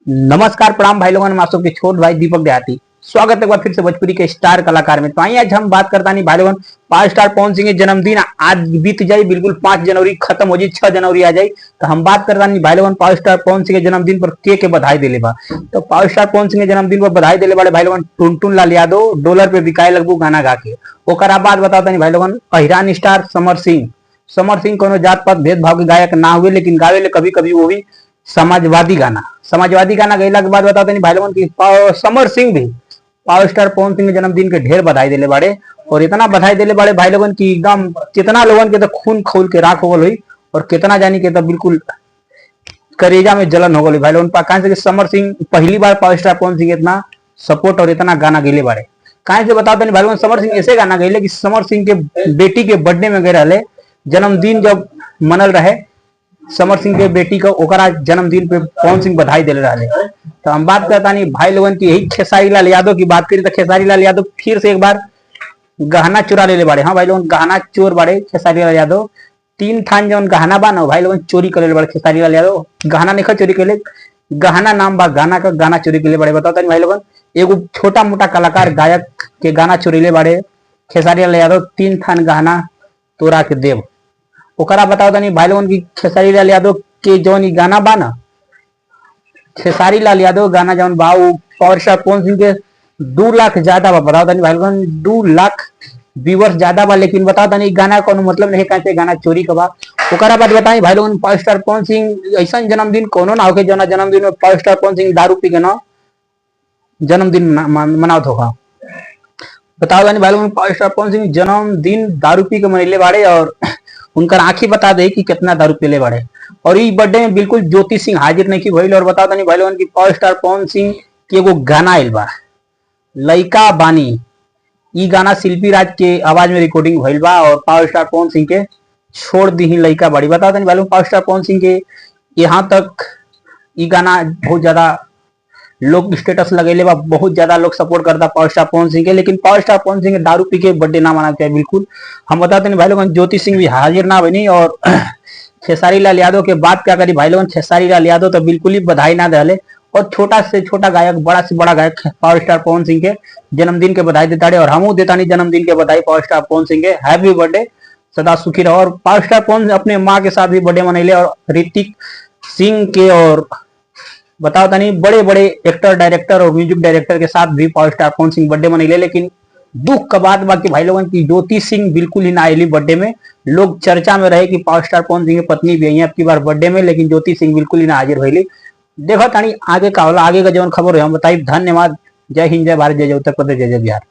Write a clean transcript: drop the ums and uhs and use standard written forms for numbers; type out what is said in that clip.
नमस्कार प्रणाम भाई लोगों, मासूम के छोट भाई दीपक देहाती। स्वागत है एक बार फिर से भोजपुरी के स्टार कलाकार में। तो आइए आज हम बात करता नहीं भाई लोगों, पावर स्टार पवन सिंह के जन्मदिन आज बीत जाए, बिल्कुल 5 जनवरी खत्म हो जाए, 6 जनवरी आ जाए। तो हम बात करता नहीं भाई लोगों, पावर स्टार पवन सिंह के जन्मदिन पर के बधाई दिले बा। तो पावर स्टार पवन सिंह के जन्मदिन पर बधाई दिले वाले भाई लोगों टुनटुन लाल यादव डॉलर पे बिकाए लगभग गाना गा के। ओकर बाद बताता नहीं भाई लोगों, अहिरान स्टार समर सिंह कोनो जात पात भेदभाव के गायक ना हुए, लेकिन गावे ले कभी कभी वो भी समाजवादी गाना गैला के बाद बताते नहीं भाई लोगों की समर सिंह भी पावर स्टार पवन सिंह के जन्मदिन के ढेर बधाई दिले बाड़े। और इतना बधाई दिले बाड़े भाई लोगों की एकदम कितना लोगन के तो खून खोल के राख हो गल हुई, और कितना जानी के तो बिल्कुल करेजा में जलन हो गई भाई लोगन। कहां से समर सिंह पहली बार पावर स्टार पवन सिंह इतना सपोर्ट और इतना गाना गैले बाड़े। कहां से बताते नहीं भाई लोगन, समर सिंह ऐसे गाना गैले कि समर सिंह के बेटी के बर्थडे में गए रहे, जन्मदिन जब मनल रहे समर सिंह के बेटी का, ओकरा जन्मदिन पे पवन सिंह बधाई दिले रहे। तो हम बात करता नहीं भाई लोगन की यही खेसारी लाल यादव की बात करी तो खेसारी लाल यादव फिर से एक बार गहना चुरा ले बाड़े। हाँ भाई लोगन, गहना चोर बाड़े खेसारी लाल यादव। 3 थान जौन गहना बा ना भाई लोगन चोरी कर ले बाड़े खेसारी लाल यादव। गहना नहीं चोरी कर ले, गहना नाम बा गाना का, गाना चोरी कर ले बाड़े। बताता नहीं भाई लोगन, एगो छोटा मोटा कलाकार गायक के गाना चोरी ले बाड़े खेसारी लाल यादव। 3 थान गहना तोरा के देव। ओकरा बताओ नहीं भाई लोगन की खेसारी लाल यादव के जौन ई गाना बा ना, खेसारी लाल यादव गाना जौन बा वो पावर स्टार पवन सिंह के 2 लाख ज्यादा बा। बताओ नहीं भाई लोगन 2 लाख व्यूअर्स ज्यादा बा, लेकिन बताओ नहीं गाना कोनो मतलब नहीं कहे गाना चोरी का बा। ओकरा बाद बताई भाई लोगन पावर स्टार पवन सिंह ऐसा जन्मदिन कोनो ना होके जौन जन्मदिन में पावर स्टार पवन सिंह दारू पी के ना जन्मदिन मनावत होगा। बताओ नहीं भाई लोगन पावर स्टार पवन सिंह जन्मदिन दारू पी के मनैले बाड़े, और उनकर आंखी बता दे कि कितना दारू पीले बाड़े। और इस बर्थडे में बिल्कुल ज्योति सिंह हाजिर नहीं की भइल। और बताओ नहीं भाई लोगन की पावर स्टार पवन सिंह के एगो गाना आइल बा लइका बानी, ई गाना शिल्पी राज के आवाज में रिकॉर्डिंग भइल बा, और पावर स्टार पवन सिंह के छोड़ दी ही लइका बाड़ी। बताओ नहीं भाई लोगन पावर स्टार पवन सिंह के यहाँ तक ई गाना बहुत ज्यादा लोग स्टेटस लगेले बा, बहुत ज्यादा लोग सपोर्ट करता पावर स्टार पवन सिंह के। लेकिन पावर स्टार पवन सिंह के दारू पी के बर्थडे ना मनाना चाहिए बिल्कुल। हम बताते नहीं भाई लोगन ज्योति सिंह भी हाजिर ना बनी। और खेसारी लाल यादव के बात क्या करी भाई लोगन, खेसारी लाल यादव तो बिल्कुल ही बधाई ना दे। और छोटा से छोटा गायक, बड़ा से बड़ा गायक पावर स्टार पवन सिंह के जन्मदिन के बधाई देता रहे। और हमू देता नहीं जन्मदिन के बधाई पावर स्टार पवन सिंह के। हैप्पी बर्थडे, सदा सुखी रहो। और पावर स्टार पवन अपने माँ के साथ भी बर्थडे मनैले, और ऋतिक सिंह के और बताओ तनी बड़े बड़े एक्टर, डायरेक्टर और म्यूजिक डायरेक्टर के साथ भी power star Pawan Singh birthday मनैले। लेकिन दुख का बात बाकी भाई लोगों की ज्योति सिंह बिल्कुल ही ना आयली बर्थडे में। लोग चर्चा में रहे कि पावर स्टार पवन सिंह की पत्नी भी आई है आपकी बार बर्थडे में, लेकिन ज्योति सिंह बिल्कुल ही ना हाजिर भइली। देखो तानी आगे का होला, आगे का जवन खबर है हम बताई। धन्यवाद। जय हिंद, जय भारत, जय उत्तर प्रदेश, जय बिहार।